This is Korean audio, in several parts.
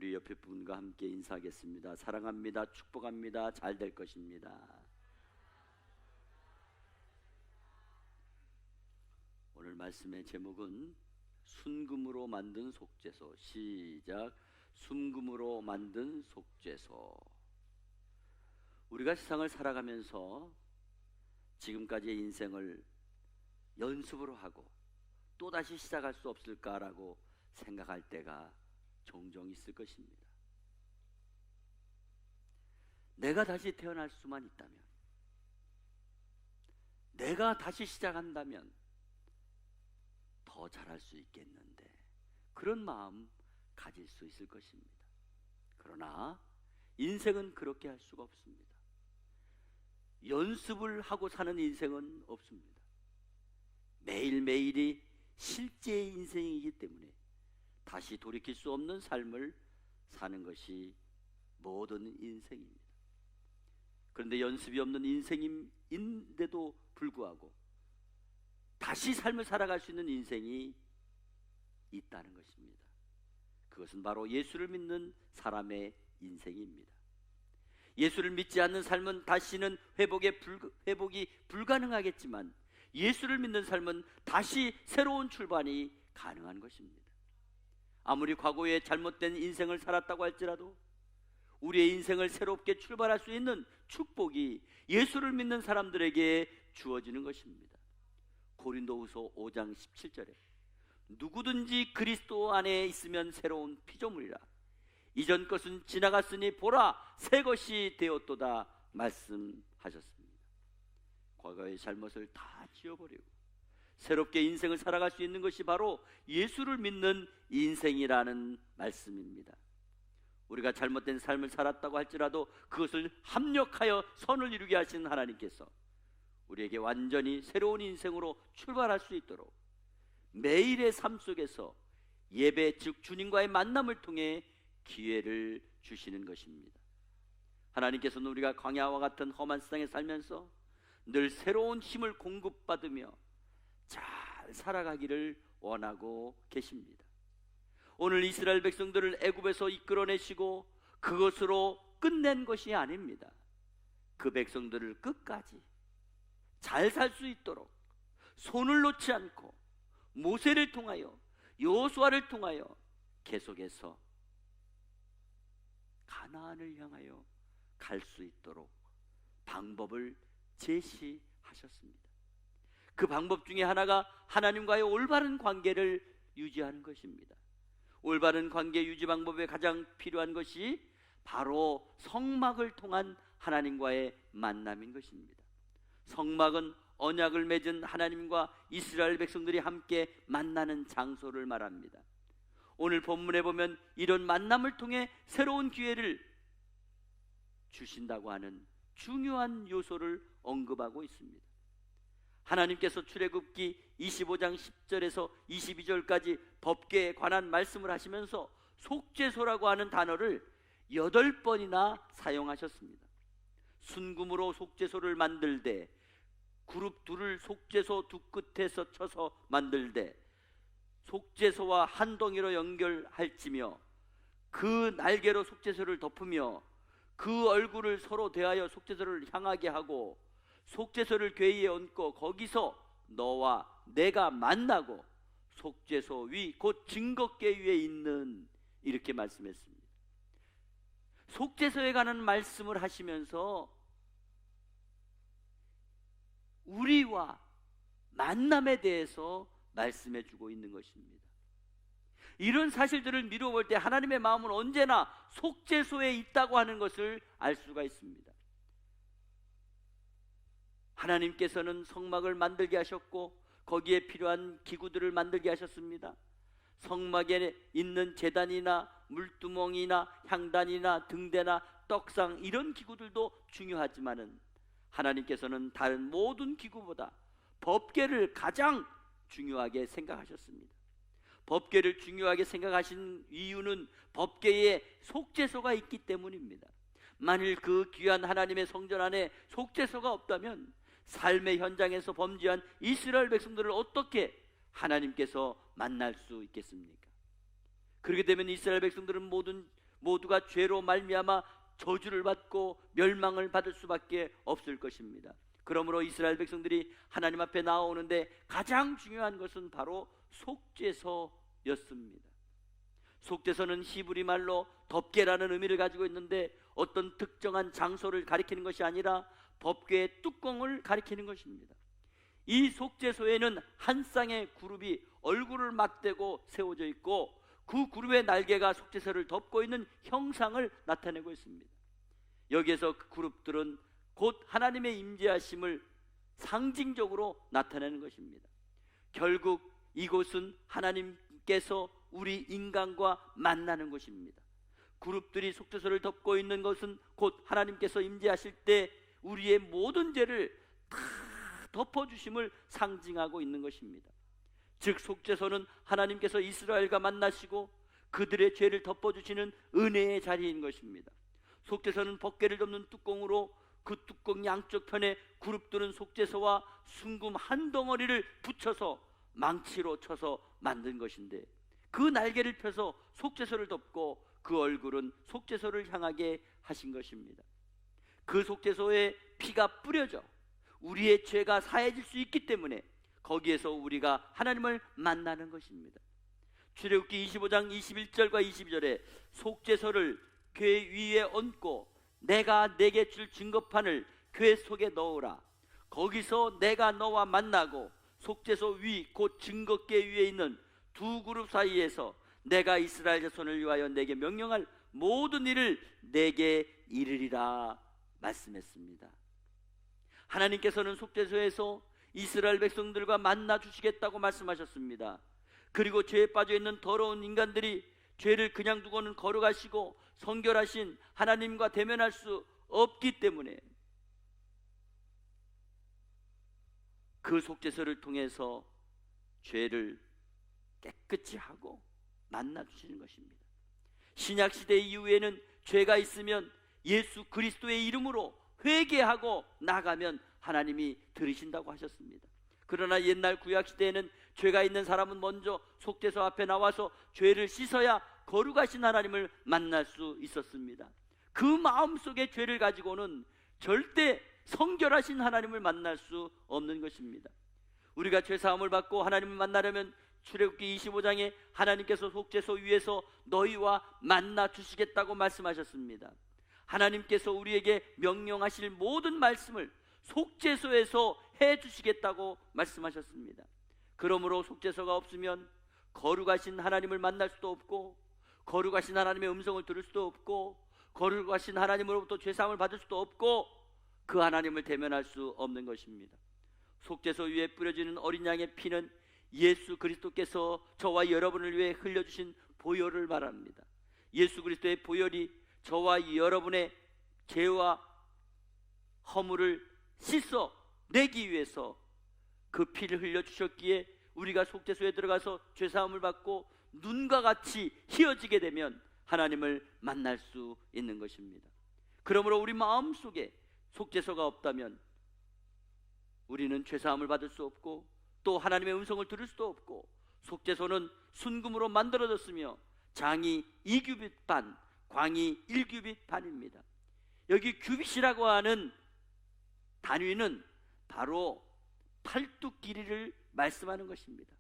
우리 옆에 분과 함께 인사하겠습니다. 사랑합니다. 축복합니다. 잘 될 것입니다. 오늘 말씀의 제목은 순금으로 만든 속죄소. 시작. 순금으로 만든 속죄소. 우리가 세상을 살아가면서 지금까지의 인생을 연습으로 하고 또다시 시작할 수 없을까라고 생각할 때가 종종 있을 것입니다. 내가 다시 태어날 수만 있다면, 내가 다시 시작한다면 더 잘할 수 있겠는데, 그런 마음 가질 수 있을 것입니다. 그러나 인생은 그렇게 할 수가 없습니다. 연습을 하고 사는 인생은 없습니다. 매일매일이 실제의 인생이기 때문에 다시 돌이킬 수 없는 삶을 사는 것이 모든 인생입니다. 그런데 연습이 없는 인생인데도 불구하고 다시 삶을 살아갈 수 있는 인생이 있다는 것입니다. 그것은 바로 예수를 믿는 사람의 인생입니다. 예수를 믿지 않는 삶은 다시는 회복이 불가능하겠지만, 예수를 믿는 삶은 다시 새로운 출발이 가능한 것입니다. 아무리 과거에 잘못된 인생을 살았다고 할지라도 우리의 인생을 새롭게 출발할 수 있는 축복이 예수를 믿는 사람들에게 주어지는 것입니다. 고린도후서 5장 17절에 누구든지 그리스도 안에 있으면 새로운 피조물이라, 이전 것은 지나갔으니 보라 새 것이 되었도다 말씀하셨습니다. 과거의 잘못을 다 지워버리고 새롭게 인생을 살아갈 수 있는 것이 바로 예수를 믿는 인생이라는 말씀입니다. 우리가 잘못된 삶을 살았다고 할지라도 그것을 합력하여 선을 이루게 하시는 하나님께서 우리에게 완전히 새로운 인생으로 출발할 수 있도록 매일의 삶 속에서 예배, 즉 주님과의 만남을 통해 기회를 주시는 것입니다. 하나님께서는 우리가 광야와 같은 험한 세상에 살면서 늘 새로운 힘을 공급받으며 잘 살아가기를 원하고 계십니다. 오늘 이스라엘 백성들을 애굽에서 이끌어내시고 그것으로 끝낸 것이 아닙니다. 그 백성들을 끝까지 잘 살 수 있도록 손을 놓지 않고 모세를 통하여 여호수아를 통하여 계속해서 가나안을 향하여 갈 수 있도록 방법을 제시하셨습니다. 그 방법 중에 하나가 하나님과의 올바른 관계를 유지하는 것입니다. 올바른 관계 유지 방법에 가장 필요한 것이 바로 성막을 통한 하나님과의 만남인 것입니다. 성막은 언약을 맺은 하나님과 이스라엘 백성들이 함께 만나는 장소를 말합니다. 오늘 본문에 보면 이런 만남을 통해 새로운 기회를 주신다고 하는 중요한 요소를 언급하고 있습니다. 하나님께서 출애굽기 25장 10절에서 22절까지 법궤에 관한 말씀을 하시면서 속죄소라고 하는 단어를 8번이나 사용하셨습니다. 순금으로 속죄소를 만들되 그룹 둘을 속죄소 두 끝에서 쳐서 만들되 속죄소와 한 덩이로 연결할지며 그 날개로 속죄소를 덮으며 그 얼굴을 서로 대하여 속죄소를 향하게 하고 속죄소를 궤위에 얹고 거기서 너와 내가 만나고 속죄소 위 곧 증거궤 위에 있는, 이렇게 말씀했습니다. 속죄소에 관한 말씀을 하시면서 우리와 만남에 대해서 말씀해 주고 있는 것입니다. 이런 사실들을 미루어 볼 때 하나님의 마음은 언제나 속죄소에 있다고 하는 것을 알 수가 있습니다. 하나님께서는 성막을 만들게 하셨고 거기에 필요한 기구들을 만들게 하셨습니다. 성막에 있는 제단이나 물두멍이나 향단이나 등대나 떡상, 이런 기구들도 중요하지만은 하나님께서는 다른 모든 기구보다 법궤를 가장 중요하게 생각하셨습니다. 법궤를 중요하게 생각하신 이유는 법궤에 속죄소가 있기 때문입니다. 만일 그 귀한 하나님의 성전 안에 속죄소가 없다면 삶의 현장에서 범죄한 이스라엘 백성들을 어떻게 하나님께서 만날 수 있겠습니까? 그렇게 되면 이스라엘 백성들은 모두가 죄로 말미암아 저주를 받고 멸망을 받을 수밖에 없을 것입니다. 그러므로 이스라엘 백성들이 하나님 앞에 나오는데 가장 중요한 것은 바로 속죄소였습니다. 속죄소는 히브리 말로 덮개라는 의미를 가지고 있는데 어떤 특정한 장소를 가리키는 것이 아니라 법궤의 뚜껑을 가리키는 것입니다. 이 속죄소에는 한 쌍의 그룹이 얼굴을 맞대고 세워져 있고 그 그룹의 날개가 속죄소를 덮고 있는 형상을 나타내고 있습니다. 여기에서 그 그룹들은 곧 하나님의 임재하심을 상징적으로 나타내는 것입니다. 결국 이곳은 하나님께서 우리 인간과 만나는 곳입니다. 그룹들이 속죄소를 덮고 있는 것은 곧 하나님께서 임재하실 때 우리의 모든 죄를 다 덮어주심을 상징하고 있는 것입니다. 즉 속죄소는 하나님께서 이스라엘과 만나시고 그들의 죄를 덮어주시는 은혜의 자리인 것입니다. 속죄소는 법궤를 덮는 뚜껑으로 그 뚜껑 양쪽 편에 그룹들은 속죄소와 순금 한 덩어리를 붙여서 망치로 쳐서 만든 것인데 그 날개를 펴서 속죄소를 덮고 그 얼굴은 속죄소를 향하게 하신 것입니다. 그 속죄소에 피가 뿌려져 우리의 죄가 사해질 수 있기 때문에 거기에서 우리가 하나님을 만나는 것입니다. 출애굽기 25장 21절과 22절에 속죄소를 궤 위에 얹고 내가 내게 줄 증거판을 궤 속에 넣으라. 거기서 내가 너와 만나고 속죄소 위 곧 증거궤 위에 있는 두 그룹 사이에서 내가 이스라엘 자손을 위하여 내게 명령할 모든 일을 내게 이르리라 말씀했습니다. 하나님께서는 속죄소에서 이스라엘 백성들과 만나 주시겠다고 말씀하셨습니다. 그리고 죄에 빠져 있는 더러운 인간들이 죄를 그냥 두고는 거룩하시고 성결하신 하나님과 대면할 수 없기 때문에 그 속죄소를 통해서 죄를 깨끗이 하고 만나 주시는 것입니다. 신약 시대 이후에는 죄가 있으면 예수 그리스도의 이름으로 회개하고 나가면 하나님이 들으신다고 하셨습니다. 그러나 옛날 구약 시대에는 죄가 있는 사람은 먼저 속죄소 앞에 나와서 죄를 씻어야 거룩하신 하나님을 만날 수 있었습니다. 그 마음속에 죄를 가지고는 절대 성결하신 하나님을 만날 수 없는 것입니다. 우리가 죄 사함을 받고 하나님을 만나려면 출애굽기 25장에 하나님께서 속죄소 위에서 너희와 만나 주시겠다고 말씀하셨습니다. 하나님께서 우리에게 명령하실 모든 말씀을 속죄소에서 해 주시겠다고 말씀하셨습니다. 그러므로 속죄소가 없으면 거룩하신 하나님을 만날 수도 없고 거룩하신 하나님의 음성을 들을 수도 없고 거룩하신 하나님으로부터 죄사함을 받을 수도 없고 그 하나님을 대면할 수 없는 것입니다. 속죄소 위에 뿌려지는 어린 양의 피는 예수 그리스도께서 저와 여러분을 위해 흘려주신 보혈을 말합니다. 예수 그리스도의 보혈이 저와 여러분의 죄와 허물을 씻어 내기 위해서 그 피를 흘려주셨기에 우리가 속죄소에 들어가서 죄사함을 받고 눈과 같이 희어지게 되면 하나님을 만날 수 있는 것입니다. 그러므로 우리 마음속에 속죄소가 없다면 우리는 죄사함을 받을 수 없고 또 하나님의 음성을 들을 수도 없고 속죄소는 순금으로 만들어졌으며 장이 2규빗 반, 광이 1규빗 반입니다. 여기 규빗이라고 하는 단위는 바로 팔뚝 길이를 말씀하는 것입니다.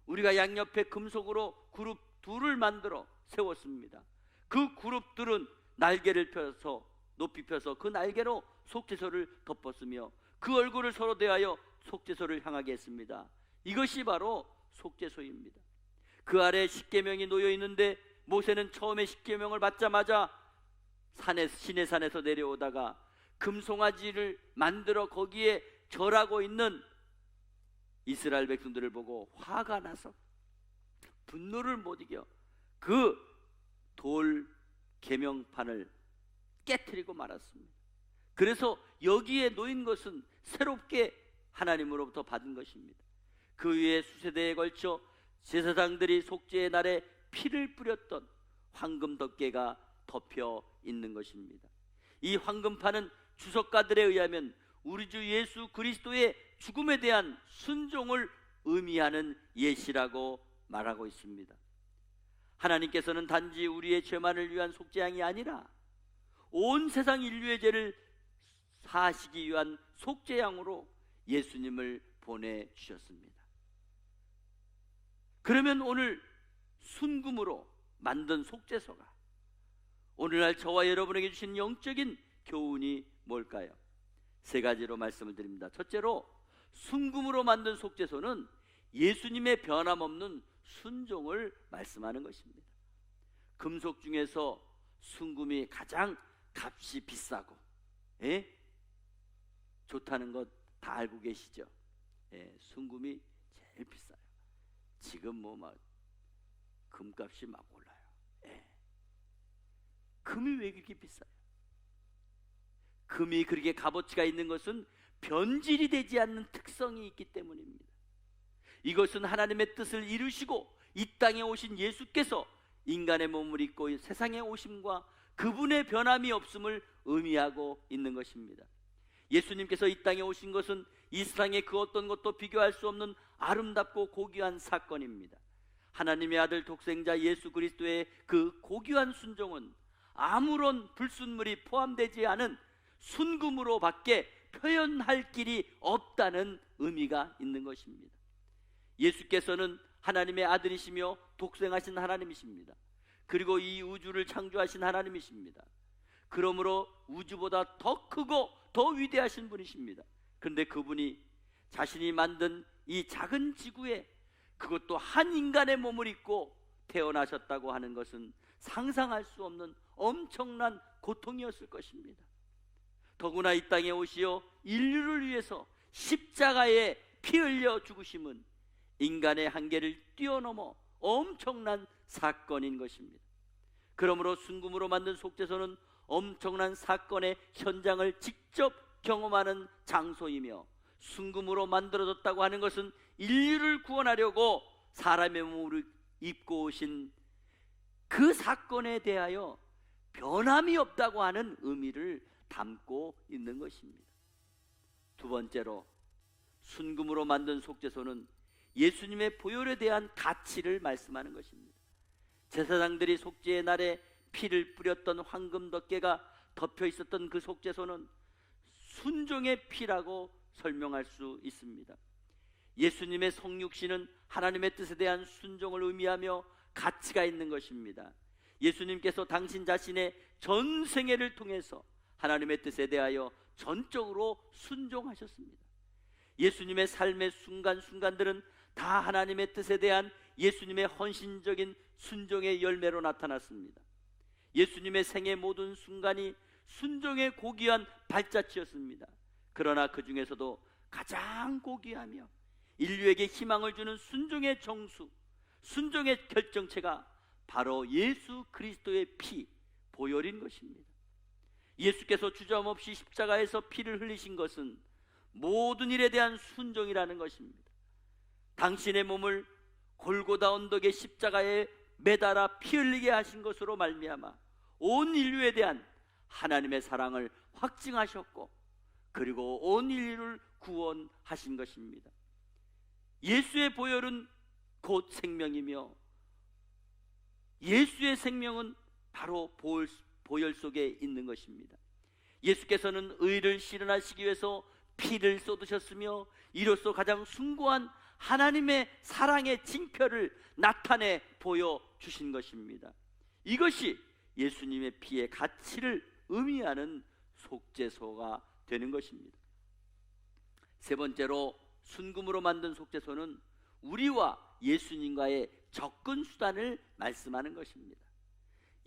우리가 양옆에 금속으로 그룹 둘을 만들어 세웠습니다. 그 그룹들은 날개를 펴서 높이 펴서 그 날개로 속죄소를 덮었으며 그 얼굴을 서로 대하여 속죄소를 향하게 했습니다. 이것이 바로 속죄소입니다. 그 아래 십계명이 놓여 있는데 모세는 처음에 십계명을 받자마자 시내산에서 내려오다가 금송아지를 만들어 거기에 절하고 있는 이스라엘 백성들을 보고 화가 나서 분노를 못 이겨 그 돌 계명판을 깨트리고 말았습니다. 그래서 여기에 놓인 것은 새롭게 하나님으로부터 받은 것입니다. 그 위에 수세대에 걸쳐 제사장들이 속죄의 날에 피를 뿌렸던 황금 덮개가 덮여 있는 것입니다. 이 황금판은 주석가들에 의하면 우리 주 예수 그리스도의 죽음에 대한 순종을 의미하는 예시라고 말하고 있습니다. 하나님께서는 단지 우리의 죄만을 위한 속죄양이 아니라 온 세상 인류의 죄를 사하시기 위한 속죄양으로 예수님을 보내주셨습니다. 그러면 오늘 순금으로 만든 속죄소가 오늘날 저와 여러분에게 주신 영적인 교훈이 뭘까요? 세 가지로 말씀을 드립니다. 첫째로, 순금으로 만든 속죄소는 예수님의 변함없는 순종을 말씀하는 것입니다. 금속 중에서 순금이 가장 값이 비싸고 좋다는 것 다 알고 계시죠? 순금이 제일 비싸요. 지금 막 금값이 막 올라요. 금이 왜 그렇게 비싸요? 금이 그렇게 값어치가 있는 것은 변질이 되지 않는 특성이 있기 때문입니다. 이것은 하나님의 뜻을 이루시고 이 땅에 오신 예수께서 인간의 몸을 입고 세상에 오심과 그분의 변함이 없음을 의미하고 있는 것입니다. 예수님께서 이 땅에 오신 것은 이 세상의 그 어떤 것도 비교할 수 없는 아름답고 고귀한 사건입니다. 하나님의 아들 독생자 예수 그리스도의 그 고귀한 순종은 아무런 불순물이 포함되지 않은 순금으로 밖에 표현할 길이 없다는 의미가 있는 것입니다. 예수께서는 하나님의 아들이시며 독생하신 하나님이십니다. 그리고 이 우주를 창조하신 하나님이십니다. 그러므로 우주보다 더 크고 더 위대하신 분이십니다. 그런데 그분이 자신이 만든 이 작은 지구에, 그것도 한 인간의 몸을 입고 태어나셨다고 하는 것은 상상할 수 없는 엄청난 고통이었을 것입니다. 더구나 이 땅에 오시어 인류를 위해서 십자가에 피 흘려 죽으심은 인간의 한계를 뛰어넘어 엄청난 사건인 것입니다. 그러므로 순금으로 만든 속죄소는 엄청난 사건의 현장을 직접 경험하는 장소이며, 순금으로 만들어졌다고 하는 것은 인류를 구원하려고 사람의 몸을 입고 오신 그 사건에 대하여 변함이 없다고 하는 의미를 담고 있는 것입니다. 두 번째로, 순금으로 만든 속죄소는 예수님의 보혈에 대한 가치를 말씀하는 것입니다. 제사장들이 속죄의 날에 피를 뿌렸던 황금 덮개가 덮여 있었던 그 속죄소는 순종의 피라고 설명할 수 있습니다. 예수님의 성육신은 하나님의 뜻에 대한 순종을 의미하며 가치가 있는 것입니다. 예수님께서 당신 자신의 전생애를 통해서 하나님의 뜻에 대하여 전적으로 순종하셨습니다. 예수님의 삶의 순간순간들은 다 하나님의 뜻에 대한 예수님의 헌신적인 순종의 열매로 나타났습니다. 예수님의 생의 모든 순간이 순종의 고귀한 발자취였습니다. 그러나 그 중에서도 가장 고귀하며 인류에게 희망을 주는 순종의 정수, 순종의 결정체가 바로 예수 그리스도의 피, 보혈인 것입니다. 예수께서 주저함없이 십자가에서 피를 흘리신 것은 모든 일에 대한 순종이라는 것입니다. 당신의 몸을 골고다 언덕의 십자가에 매달아 피 흘리게 하신 것으로 말미암아 온 인류에 대한 하나님의 사랑을 확증하셨고, 그리고 온 인류를 구원하신 것입니다. 예수의 보혈은 곧 생명이며, 예수의 생명은 바로 보혈 속에 있는 것입니다. 예수께서는 의를 실현하시기 위해서 피를 쏟으셨으며, 이로써 가장 숭고한 하나님의 사랑의 징표를 나타내 보여주신 것입니다. 이것이 예수님의 피의 가치를 의미하는 속죄소가 되는 것입니다. 세 번째로, 순금으로 만든 속죄소는 우리와 예수님과의 접근 수단을 말씀하는 것입니다.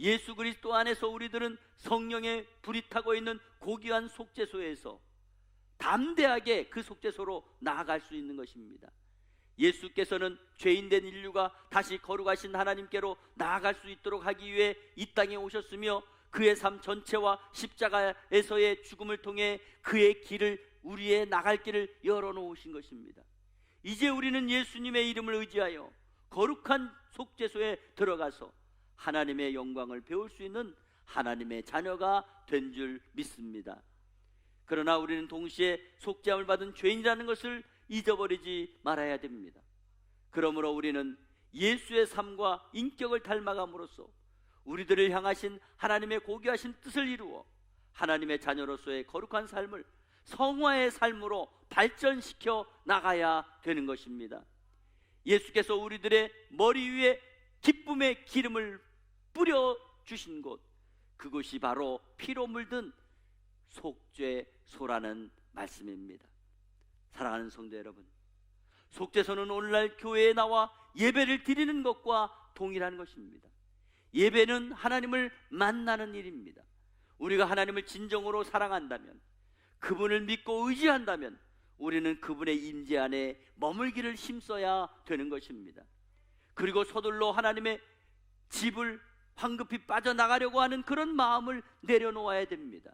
예수 그리스도 안에서 우리들은 성령의 불이 타고 있는 고귀한 속죄소에서 담대하게 그 속죄소로 나아갈 수 있는 것입니다. 예수께서는 죄인된 인류가 다시 거룩하신 하나님께로 나아갈 수 있도록 하기 위해 이 땅에 오셨으며, 그의 삶 전체와 십자가에서의 죽음을 통해 그의 길을, 우리의 나갈 길을 열어놓으신 것입니다. 이제 우리는 예수님의 이름을 의지하여 거룩한 속죄소에 들어가서 하나님의 영광을 배울 수 있는 하나님의 자녀가 된 줄 믿습니다. 그러나 우리는 동시에 속죄함을 받은 죄인이라는 것을 잊어버리지 말아야 됩니다. 그러므로 우리는 예수의 삶과 인격을 닮아감으로써 우리들을 향하신 하나님의 고귀하신 뜻을 이루어 하나님의 자녀로서의 거룩한 삶을 성화의 삶으로 발전시켜 나가야 되는 것입니다. 예수께서 우리들의 머리 위에 기쁨의 기름을 뿌려주신 곳, 그곳이 바로 피로 물든 속죄소라는 말씀입니다. 사랑하는 성도 여러분, 속죄소는 오늘날 교회에 나와 예배를 드리는 것과 동일한 것입니다. 예배는 하나님을 만나는 일입니다. 우리가 하나님을 진정으로 사랑한다면, 그분을 믿고 의지한다면 우리는 그분의 임재 안에 머물기를 힘써야 되는 것입니다. 그리고 서둘러 하나님의 집을 황급히 빠져나가려고 하는 그런 마음을 내려놓아야 됩니다.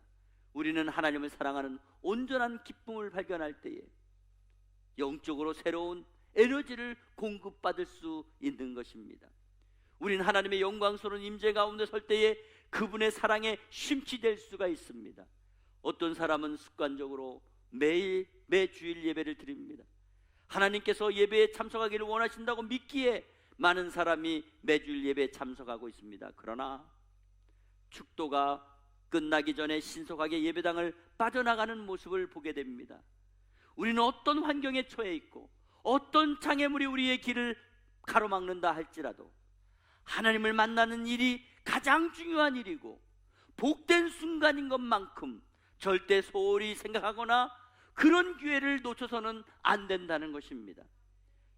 우리는 하나님을 사랑하는 온전한 기쁨을 발견할 때에 영적으로 새로운 에너지를 공급받을 수 있는 것입니다. 우리는 하나님의 영광스러운 임재 가운데 설 때에 그분의 사랑에 심취될 수가 있습니다. 어떤 사람은 습관적으로 매주일 예배를 드립니다. 하나님께서 예배에 참석하기를 원하신다고 믿기에 많은 사람이 매주일 예배에 참석하고 있습니다. 그러나 축도가 끝나기 전에 신속하게 예배당을 빠져나가는 모습을 보게 됩니다. 우리는 어떤 환경에 처해 있고 어떤 장애물이 우리의 길을 가로막는다 할지라도 하나님을 만나는 일이 가장 중요한 일이고 복된 순간인 것만큼 절대 소홀히 생각하거나 그런 기회를 놓쳐서는 안 된다는 것입니다.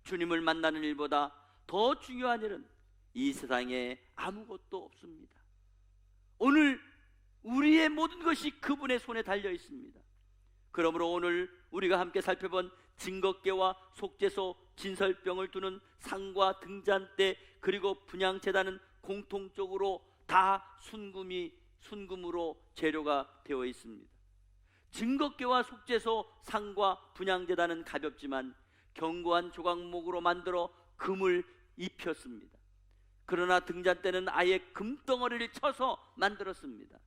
주님을 만나는 일보다 더 중요한 일은 이 세상에 아무것도 없습니다. 오늘 우리의 모든 것이 그분의 손에 달려 있습니다. 그러므로 오늘 우리가 함께 살펴본 증거궤와 속죄소, 진설병을 두는 상과 등잔대 그리고 분향제단은 공통적으로 다 순금으로 재료가 되어 있습니다. 증거궤와 속죄소, 상과 분향제단은 가볍지만 견고한 조각목으로 만들어 금을 입혔습니다. 그러나 등잔대는 아예 금덩어리를 쳐서 만들었습니다.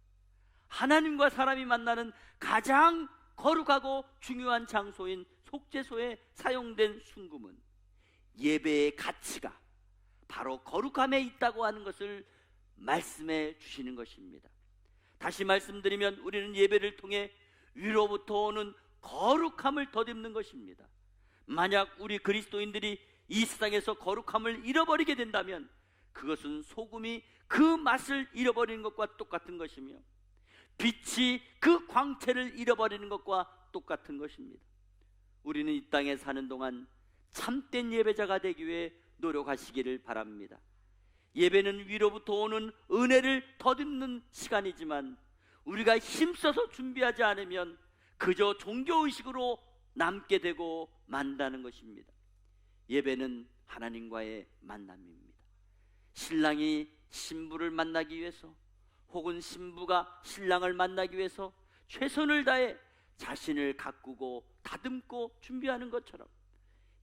하나님과 사람이 만나는 가장 거룩하고 중요한 장소인 속죄소에 사용된 순금은 예배의 가치가 바로 거룩함에 있다고 하는 것을 말씀해 주시는 것입니다. 다시 말씀드리면 우리는 예배를 통해 위로부터 오는 거룩함을 덧입는 것입니다. 만약 우리 그리스도인들이 이 세상에서 거룩함을 잃어버리게 된다면 그것은 소금이 그 맛을 잃어버리는 것과 똑같은 것이며 빛이 그 광채를 잃어버리는 것과 똑같은 것입니다. 우리는 이 땅에 사는 동안 참된 예배자가 되기 위해 노력하시기를 바랍니다. 예배는 위로부터 오는 은혜를 덧입는 시간이지만 우리가 힘써서 준비하지 않으면 그저 종교의식으로 남게 되고 만다는 것입니다. 예배는 하나님과의 만남입니다. 신랑이 신부를 만나기 위해서 혹은 신부가 신랑을 만나기 위해서 최선을 다해 자신을 가꾸고 다듬고 준비하는 것처럼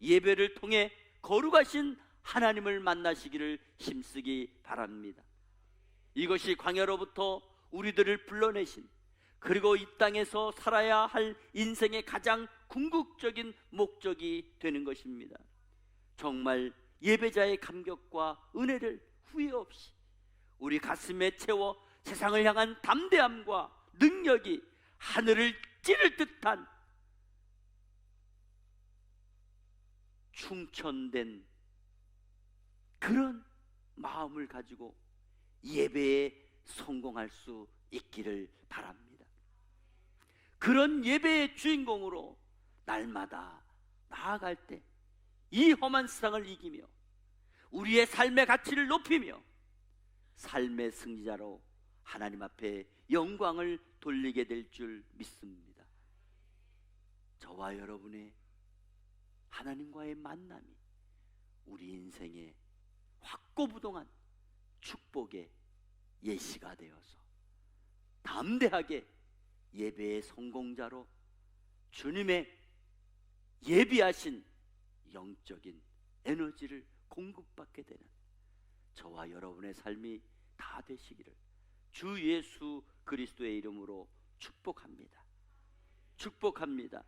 예배를 통해 거룩하신 하나님을 만나시기를 힘쓰기 바랍니다. 이것이 광야로부터 우리들을 불러내신 그리고 이 땅에서 살아야 할 인생의 가장 궁극적인 목적이 되는 것입니다. 정말 예배자의 감격과 은혜를 후회 없이 우리 가슴에 채워 세상을 향한 담대함과 능력이 하늘을 찌를 듯한 충천된 그런 마음을 가지고 예배에 성공할 수 있기를 바랍니다. 그런 예배의 주인공으로 날마다 나아갈 때 이 험한 세상을 이기며 우리의 삶의 가치를 높이며 삶의 승리자로 하나님 앞에 영광을 돌리게 될 줄 믿습니다. 저와 여러분의 하나님과의 만남이 우리 인생의 확고부동한 축복의 예시가 되어서 담대하게 예배의 성공자로 주님의 예비하신 영적인 에너지를 공급받게 되는 저와 여러분의 삶이 다 되시기를 주 예수 그리스도의 이름으로 축복합니다. 축복합니다.